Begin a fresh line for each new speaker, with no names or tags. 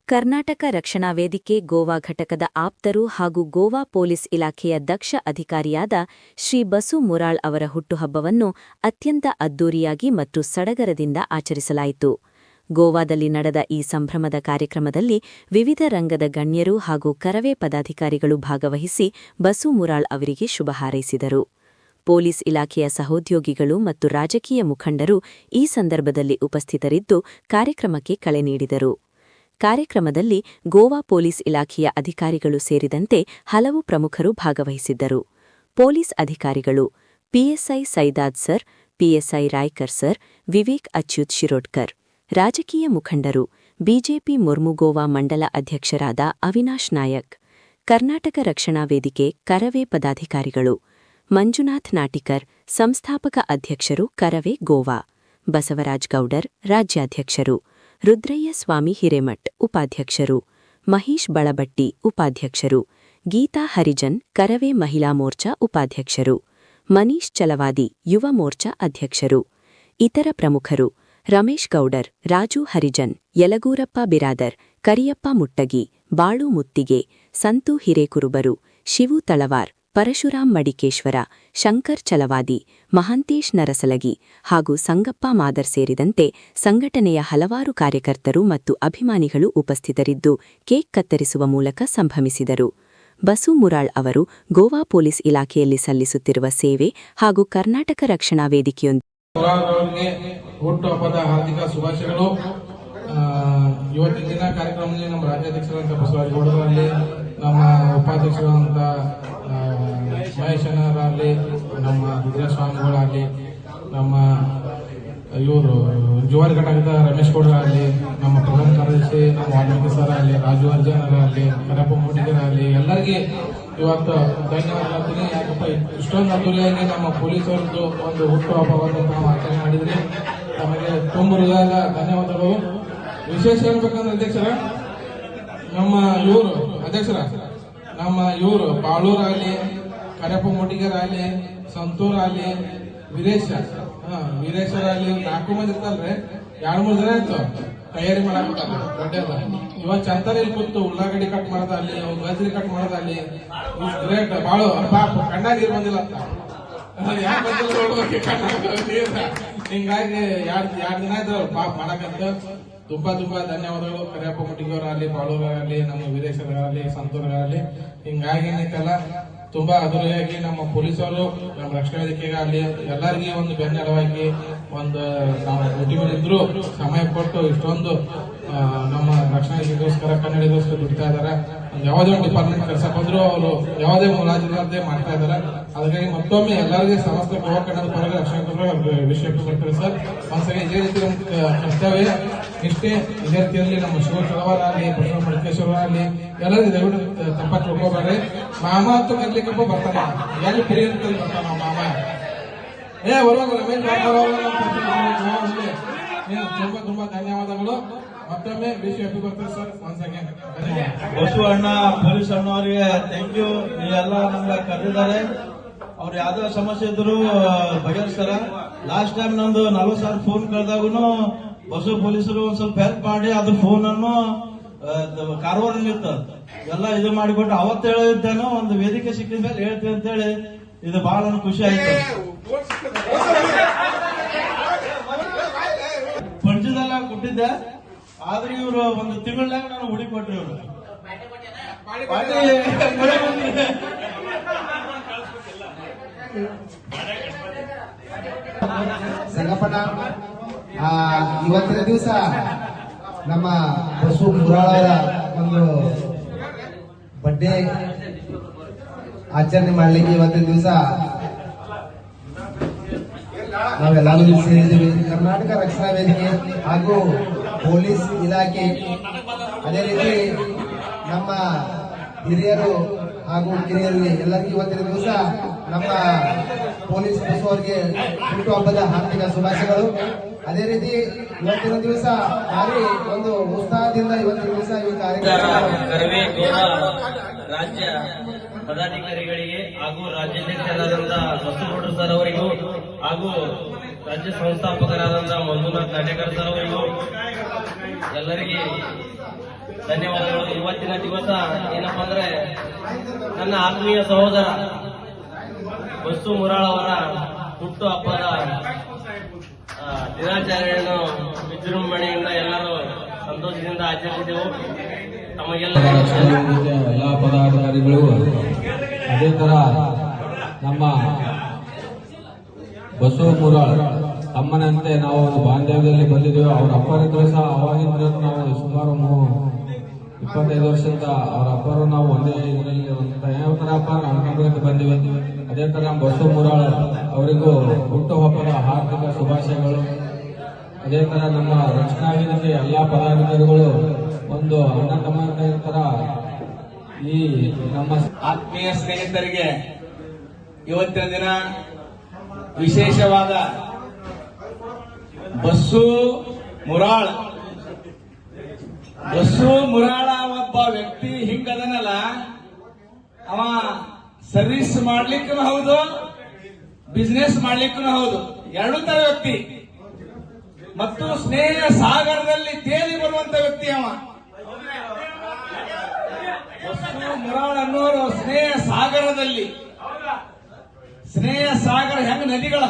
ಕರ್ನಾಟಕ ರಕ್ಷಣಾ ವೇದಿಕೆ ಗೋವಾ ಘಟಕದ ಆಪ್ತರು ಹಾಗೂ ಗೋವಾ ಪೊಲೀಸ್ ಇಲಾಖೆಯ ದಕ್ಷ ಅಧಿಕಾರಿಯಾದ ಶ್ರೀ ಬಸು ಮುರಾಳ್ ಅವರ ಹುಟ್ಟುಹಬ್ಬವನ್ನು ಅತ್ಯಂತ ಅದ್ದೂರಿಯಾಗಿ ಮತ್ತು ಸಡಗರದಿಂದ ಆಚರಿಸಲಾಯಿತು. ಗೋವಾದಲ್ಲಿ ನಡೆದ ಈ ಸಂಭ್ರಮದ ಕಾರ್ಯಕ್ರಮದಲ್ಲಿ ವಿವಿಧ ರಂಗದ ಗಣ್ಯರು ಹಾಗೂ ಕರವೇ ಪದಾಧಿಕಾರಿಗಳು ಭಾಗವಹಿಸಿ ಬಸು ಮುರಾಳ್ ಅವರಿಗೆ ಶುಭ ಹಾರೈಸಿದರು. ಪೊಲೀಸ್ ಇಲಾಖೆಯ ಸಹೋದ್ಯೋಗಿಗಳು ಮತ್ತು ರಾಜಕೀಯ ಮುಖಂಡರು ಈ ಸಂದರ್ಭದಲ್ಲಿ ಉಪಸ್ಥಿತರಿದ್ದು ಕಾರ್ಯಕ್ರಮಕ್ಕೆ ಕಳೆ ನೀಡಿದರು. ಕಾರ್ಯಕ್ರಮದಲ್ಲಿ ಗೋವಾ ಪೊಲೀಸ್ ಇಲಾಖೆಯ ಅಧಿಕಾರಿಗಳು ಸೇರಿದಂತೆ ಹಲವು ಪ್ರಮುಖರು ಭಾಗವಹಿಸಿದ್ದರು. ಪೊಲೀಸ್ ಅಧಿಕಾರಿಗಳು ಪಿಎಸ್ಐ ಸೈದಾದ್ sir, PSI Raikar sir, Vivek Achyut Shirodkar. ರಾಜಕೀಯ ಮುಖಂಡರು ಬಿಜೆಪಿ ಮುರ್ಮುಗೋವಾ ಮಂಡಲ ಅಧ್ಯಕ್ಷರಾದ ಅವಿನಾಶ್ ನಾಯಕ್. ಕರ್ನಾಟಕ ರಕ್ಷಣಾ ವೇದಿಕೆ ಕರವೇ ಪದಾಧಿಕಾರಿಗಳು ಮಂಜುನಾಥ್ ನಾಟಿಕರ್, ಸಂಸ್ಥಾಪಕ ಅಧ್ಯಕ್ಷರು ಕರವೇ ಗೋವಾ. ಬಸವರಾಜ್ ಗೌಡರ್, ರಾಜ್ಯಾಧ್ಯಕ್ಷರು. ರುದ್ರಯ್ಯ ಸ್ವಾಮಿ ಹಿರೇಮಠ್, ಉಪಾಧ್ಯಕ್ಷರು. ಮಹೀಶ್ ಬಳಬಟ್ಟಿ, ಉಪಾಧ್ಯಕ್ಷರು. ಗೀತಾ ಹರಿಜನ್, ಕರವೇ ಮಹಿಳಾ ಮೋರ್ಚಾ ಉಪಾಧ್ಯಕ್ಷರು. ಮನೀಶ್ ಚಲವಾದಿ, ಯುವ ಮೋರ್ಚಾ ಅಧ್ಯಕ್ಷರು. ಇತರ ಪ್ರಮುಖರು ರಮೇಶ್ ಗೌಡರ್, ರಾಜು ಹರಿಜನ್, ಯಲಗೂರಪ್ಪ ಬಿರಾದರ್, ಕರಿಯಪ್ಪ ಮುಟ್ಟಗಿ, ಬಾಳು ಮುತ್ತಿಗೆ, ಸಂತು ಹಿರೇಕುರುಬರು, ಶಿವು ತಳವಾರ್, ಪರಶುರಾಮ್ ಮಡಿಕೇಶ್ವರ, ಶಂಕರ್ ಚಲವಾದಿ, ಮಹಾಂತೇಶ್ ನರಸಲಗಿ ಹಾಗೂ ಸಂಗಪ್ಪ ಮಾದರ್ ಸೇರಿದಂತೆ ಸಂಘಟನೆಯ ಹಲವಾರು ಕಾರ್ಯಕರ್ತರು ಮತ್ತು ಅಭಿಮಾನಿಗಳು ಉಪಸ್ಥಿತರಿದ್ದು ಕೇಕ್ ಕತ್ತರಿಸುವ ಮೂಲಕ ಸಂಭ್ರಮಿಸಿದರು. ಬಸು ಮುರಾಳ್ ಅವರು ಗೋವಾ ಪೊಲೀಸ್ ಇಲಾಖೆಯಲ್ಲಿ ಸಲ್ಲಿಸುತ್ತಿರುವ ಸೇವೆ ಹಾಗೂ ಕರ್ನಾಟಕ ರಕ್ಷಣಾ ವೇದಿಕೆಯೊಂದಿಗೆ
ಹುಟ್ಟುಹಬ್ಬದ ಹಾರ್ದಿಕ ಶುಭಾಶಯಗಳು. ಇವತ್ತಿನ ದಿನ ಕಾರ್ಯಕ್ರಮದಲ್ಲಿ ನಮ್ಮ ರಾಜ್ಯಾಧ್ಯಕ್ಷರಂತ ಬಸವರಾಜ ಗೌಡರಲ್ಲಿ, ನಮ್ಮ ಉಪಾಧ್ಯಕ್ಷರಂತ ಮಹೇಶನರಾಗಲಿ, ನಮ್ಮ ರುದ್ರಸ್ವಾಮಿಗಳಾಗಲಿ, ನಮ್ಮ ಇವರು ಜುವಾರಿ ಘಟಕದ ರಮೇಶ್ ಗೌಡರಾಗಲಿ, ನಮ್ಮ ಪ್ರಧಾನ ಕಾರ್ಯದರ್ಶಿ ನಮ್ಮ ವಾಲ್ಮೀಕಿ ಸರ್ ಆಗಲಿ, ರಾಜು ಅರ್ಜನರಾಗಲಿ, ಕರಪ್ಪ ಮೂಡಿಗರಾಗಲಿ, ಎಲ್ಲರಿಗೆ ಇವತ್ತು ಧನ್ಯವಾದ ಹೇಳ್ತೀನಿ. ಯಾಕಪ್ಪ ಇಷ್ಟೊಂದು ಅದ್ದೂರಿಯಾಗಿ ನಮ್ಮ ಪೊಲೀಸರದ್ದು ಒಂದು ಹುಟ್ಟುಹಬ್ಬವನ್ನು ನಾವು ಆಚರಣೆ ಮಾಡಿದ್ರಿ. ನಮಗೆ ತುಂಬ ಹೃದಯದ ಧನ್ಯವಾದಗಳು. ವಿಶೇಷ ಹೇಳ್ಬೇಕಂದ್ರೆ ಅಧ್ಯಕ್ಷರ, ನಮ್ಮ ಇವರು ಅಧ್ಯಕ್ಷರ ನಮ್ಮ ಇವರು ಬಾಳೂರಾಗಲಿ, ಕರಪ್ಪ ಮೂಡಿಗರಾಗಲಿ, ಸಂತೂರಾಗಲಿ, ವೀರೇಶರಾಗಲಿ 4 ಮಂದಿ ಇರ್ತಲ್ರಿ, 2-3 ಜನ ಇತ್ತು ತಯಾರಿ ಮಾಡಾಕ. ಇವಾಗ ಚಂತಾರ ಇಲ್ಲಿ ಕೂತು ಉಳ್ಳಾಗಡ್ಡಿ ಕಟ್ ಮಾಡೋದಲ್ಲಿ, ಗಜ್ರಿ ಕಟ್ ಮಾಡೋದಲ್ಲಿ ಗ್ರೇಟ್. ಬಾಳು ಕಣ್ಣಾಗಿ ಬಂದಿಲ್ಲ ಅಂತ ಹಿಂಗಾಗಿ 2 ದಿನ ಇದ್ರು ಪಾಪ ಮಾಡಕಂತ. ತುಂಬಾ ಧನ್ಯವಾದಗಳು. ಕರಿಯಪ್ಪ ಮುಟ್ಟಿಗವರಾಗಲಿ, ಬಾಳೂರಾಗಲಿ, ನಮ್ಮ ವೀರೇಶರಾಗಲಿ, ಸಂತೂರಾಗಲಿ. ಹಿಂಗಾಗಿ ಏನೈತಲ್ಲ ತುಂಬಾ ಅದ್ದೂರಿಯಾಗಿ ನಮ್ಮ ಪೊಲೀಸರು, ನಮ್ಮ ರಕ್ಷಣಾ ವೇದಿಕೆಗಾಗಲಿ ಎಲ್ಲರಿಗೂ ಒಂದು ಬೆನ್ನೆಲುವಾಗಿ ಒಂದು ನಾವು ಡ್ಯೂಟಿ ಮೇಲೆ ಇದ್ರು ಸಮಯ ಕೊಟ್ಟು ಇಷ್ಟೊಂದು ನಮ್ಮ ರಕ್ಷಣಾ ವೇದಿಕೆಗೋಸ್ಕರ ಕನ್ನಡಿಗೋಸ್ಕರ ದುಡಿತಾ ಇದಾರೆ. ಯಾವುದೇ ಒಂದು ಡಿಪಾರ್ಟ್ಮೆಂಟ್ ಕೆಲಸ ಬಂದ್ರು ಅವರು ಯಾವುದೇ ಮುಲಾಜಿಲ್ಲದೆ ಮಾಡ್ತಾ ಇದಾರೆ. ಹಾಗಾಗಿ ಮತ್ತೊಮ್ಮೆ ಎಲ್ಲರಿಗೂ ಸಮಸ್ತ ಗೋವಾ ಕನ್ನಡ ಪರವಾಗಿ ರಕ್ಷಣಾ ವಿಷಯ ಬರ್ತಾರೆ ಸರ್. ಒಂದ್ಸರಿ ಇದೇ ರೀತಿ ನಮ್ಮ ಕರ್ತವ್ಯ ಇಷ್ಟೇ ಇದೇ ರೀತಿಯಲ್ಲಿ ನಮ್ಮ ಶಿವ ಚಳವರಾಗಲಿ, ಪರಶುರಾಮ ಮಡಿಕೇಶ್ವರ ಎಲ್ಲರಿಗೂ ದಯವಿಟ್ಟು ತಪ್ಪಾಗಿ ತಿಳ್ಕೊಬೇಡ್ರಿ. ಮಾಮ ಅಂತ ಕರ್ಲಿಕ್ಕಪ್ಪ ಬರ್ತಾನ, ಎಲ್ಲಿ ಫ್ರೀ ಅಂತ ಬರ್ತಾನ ಮಾಮ. ಬರುವಾಗ ತುಂಬಾ ಧನ್ಯವಾದಗಳು. ಮತ್ತೊಮ್ಮೆ ವಿಶ್ ಹ್ಯಾಪಿ ಬರ್ತಾರೆ ಸರ್. ಒನ್ಸ್ ಅಗೇನ್
ಬಸು ಅಣ್ಣ, ಪೊಲೀಸ್ ಅಣ್ಣವರಿಗೆ ಥ್ಯಾಂಕ್ ಯು. ನೀವೆಲ್ಲ ನಮ್ಗೆ ಕರೆದಿದ್ದಾರೆ. ಅವ್ರು ಯಾವ್ದೋ ಸಮಸ್ಯೆ ಇದ್ರು ಬಗೆಹರಿಸ್ತಾರ. ಲಾಸ್ಟ್ ಟೈಮ್ ನಂದು 40,000 ಫೋನ್ ಕಳೆದಾಗೂ ಬಸು ಪೊಲೀಸರು ಒಂದ್ ಸ್ವಲ್ಪ ಹೆಲ್ಪ್ ಮಾಡಿ ಅದು ಫೋನ್ ಅನ್ನು ಕಾರವಾರಲ್ಲಿತ್ತು ಎಲ್ಲ ಇದು ಮಾಡಿಕೊಟ್ಟು ಅವತ್ತು ಹೇಳಿದ್ದೇನೋ ಒಂದು ವೇದಿಕೆ ಸಿಕ್ಕಿದ ಮೇಲೆ ಹೇಳ್ತೀವಿ ಅಂತೇಳಿ ಇದು ಬಹಳ ಖುಷಿ ಆಯ್ತು. ಪಂಚದೆಲ್ಲ ಕೊಟ್ಟಿದ್ದೆ, ಆದ್ರೆ ಇವರು ಒಂದು ತಿಂಗಳಾಗ ನಾನು ಹುಡಿ ಕೊಟ್ರಿ. ಇವರು
ಸಂಗಪ್ಪಣ್ಣ, ಇವತ್ತಿನ ದಿವಸ ನಮ್ಮ ಬಸು ಮುರಾಳರ ಒಂದು ಬರ್ಡೇ ಆಚರಣೆ ಮಾಡ್ಲಿಕ್ಕೆ ಇವತ್ತಿನ ದಿವಸ ನಾವೆಲ್ಲರೂ ಸೇರಿದ್ದೀವಿ. ಕರ್ನಾಟಕ ರಕ್ಷಣಾ ವೇದಿಕೆ ಹಾಗೂ ಪೊಲೀಸ್ ಇಲಾಖೆ, ಅದೇ ರೀತಿ ನಮ್ಮ ಹಿರಿಯರು ಹಾಗೂ ಕಿರಿಯರು ಎಲ್ಲರಿಗೂ ಇವತ್ತಿನ ದಿವಸ ನಮ್ಮ ಪೊಲೀಸ್ ಬಸು ಅವರಿಗೆ ಹುಟ್ಟುಹಬ್ಬದ ಹಾರ್ದಿಕ ಶುಭಾಶಯಗಳು. ಅದೇ ರೀತಿ ಇವತ್ತಿನ ದಿವಸ ಭಾರಿ ಒಂದು ಉತ್ಸಾಹದಿಂದ ಇವತ್ತಿನ ದಿವಸ ಈ ಕಾರ್ಯಕ್ರಮ
ರಾಜ್ಯ ಪದಾಧಿಕಾರಿಗಳಿಗೆ ಹಾಗೂ ರಾಜ್ಯಾಧ್ಯಕ್ಷರಾದಂತಹ ಬಸವಗೌಡರು ಸರ್ ಅವರಿಗೂ ಹಾಗೂ ರಾಜ್ಯ ಸಂಸ್ಥಾಪಕರಾದಂತಹ ಮಂಜುನಾಥ್ ನಾಟೇಕರ್ ಸರ್ ಅವರಿಗೂ ಎಲ್ಲರಿಗೆ ಧನ್ಯವಾದಗಳು. ಇವತ್ತಿನ ದಿವಸ ಏನಪ್ಪಾ ಅಂದ್ರೆ ನನ್ನ ಆತ್ಮೀಯ ಸಹೋದರ ಬಸ್ಸು ಮುರಾಳ್ ಅವರ ಹುಟ್ಟು ಹಬ್ಬದ ದಿನಾಚರಣೆಯನ್ನು ವಿಜೃಂಭಣೆಯಿಂದ ಎಲ್ಲರೂ ಸಂತೋಷದಿಂದ ಆಚರಿಸಿದೆವು. ತಮಗೆಲ್ಲ
ಎಲ್ಲ ಪದಾಧಿಕಾರಿಗಳು ಅದೇ ತರ ನಮ್ಮ ಬಸವ ಮುರಾಳ್ ತಮ್ಮನಂತೆ ನಾವು ಒಂದು ಬಾಂಧವ್ಯದಲ್ಲಿ ಬಂದಿದ್ದೇವೆ. ಅವ್ರ ಅಪ್ಪರಿದ್ರು ಸಹ ಅವಾಗಿಂದ ನಾವು ಸುಮಾರು 25 ವರ್ಷದಿಂದ ಅವರ ಅಪ್ಪರು ನಾವು ಒಂದೇ ಇದರಲ್ಲಿ ಯಾವ ತರ ಅಪ್ಪ ಅನ್ಕೊಂಡ್ರೆ ಬಂದಿವೆ. ಅದೇ ತರ ಬಸವ ಮುರಾಳ್ ಅವರಿಗೂ ಹುಟ್ಟುಹಬ್ಬದ ಹಾರ್ದಿಕ ಶುಭಾಶಯಗಳು. ಅದೇ ತರ ನಮ್ಮ ರಕ್ಷಣಾ ವೇದಿಕೆ ಎಲ್ಲಾ ಪದಾಧಿಕಾರಿಗಳು ಒಂದು ಅಣ್ಣ ತಮ್ಮ ತರ ಈ ನಮ್ಮ
ಆತ್ಮೀಯ ಸ್ನೇಹಿತರಿಗೆ ಇವತ್ತಿನ ದಿನ ವಿಶೇಷವಾದ ಬಸ್ಸು ಮುರಾಳ್ ಒಬ್ಬ ವ್ಯಕ್ತಿ ಹಿಂಗದನಲ್ಲ, ಅವ ಸರ್ವಿಸ್ ಮಾಡ್ಲಿಕ್ಕೂ ಹೌದು, ಬಿಸ್ನೆಸ್ ಮಾಡ್ಲಿಕ್ಕೂ ಹೌದು, ಎರಡೂ ತರ ವ್ಯಕ್ತಿ ಮತ್ತು ಸ್ನೇಹ ಸಾಗರದಲ್ಲಿ ತೇಲಿ ಬರುವಂತ ವ್ಯಕ್ತಿ ಅವ. ಬಸ್ಸು ಮುರಾಳ್ ಅನ್ನೋರು ಸ್ನೇಹ ಸಾಗರ ಹೆಂಗ ನದಿಗಳ